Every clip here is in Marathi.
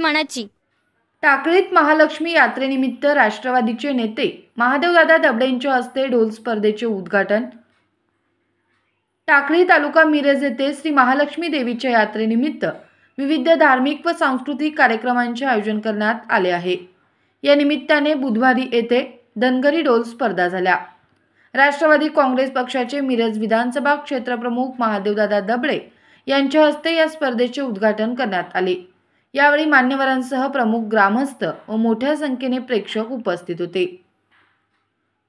मनाची। टाकळीत महालक्ष्मी यात्रेनिमित्त राष्ट्रवादीचे नेते महादेवदादा दबडे यांच्या हस्ते ढोल स्पर्धेचे उद्घाटन। टाकळी तालुका मिरज येथे श्री महालक्ष्मी देवीच्या यात्रेनिमित्त विविध धार्मिक व सांस्कृतिक कार्यक्रमांचे आयोजन करण्यात आले आहे। या निमित्ताने बुधवारी येथे धनगरी ढोल स्पर्धा झाल्या। राष्ट्रवादी काँग्रेस पक्षाचे मिरज विधानसभा क्षेत्रप्रमुख महादेवदादा दबडे यांच्या हस्ते या स्पर्धेचे उद्घाटन करण्यात आले। यावेळी मान्यवरांसह प्रमुख ग्रामस्थ व मोठ्या संख्येने प्रेक्षक उपस्थित होते।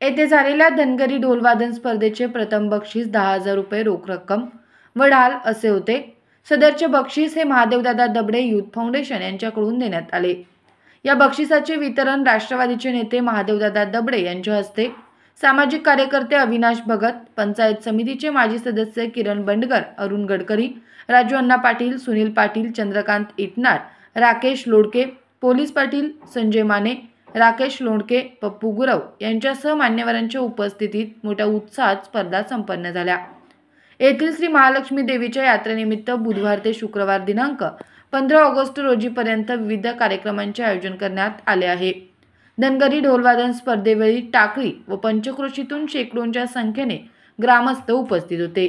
येथे झालेल्या धनगरी ढोलवादन स्पर्धेचे प्रथम बक्षीस 10,000 रुपये रोख रक्कम व ढाल असे होते। सदरचे बक्षीस हे महादेवदादा दबडे युथ फाउंडेशन यांच्याकडून देण्यात आले। या बक्षिसाचे वितरण राष्ट्रवादीचे नेते महादेवदादा दबडे यांच्या हस्ते, सामाजिक कार्यकर्ते अविनाश भगत, पंचायत समितीचे माजी सदस्य किरण बंडगर, अरुण गडकरी, राजू अण्णा पाटील, सुनील पाटील, चंद्रकांत इटनार, राकेश लोडके, पोलीस पाटील संजय माने, राकेश लोणके, पप्पू गुरव यांच्यासह मान्यवरांच्या उपस्थितीत मोठ्या उत्साहात स्पर्धा संपन्न झाल्या। येथील श्री महालक्ष्मी देवीच्या यात्रेनिमित्त बुधवार ते शुक्रवार दिनांक 15 ऑगस्ट रोजीपर्यंत विविध कार्यक्रमांचे आयोजन करण्यात आले आहे। धनगरी ढोलवादन स्पर्धेवेळी टाकळी व पंचक्रोशीतून शेकडोंच्या संख्येने ग्रामस्थ उपस्थित होते।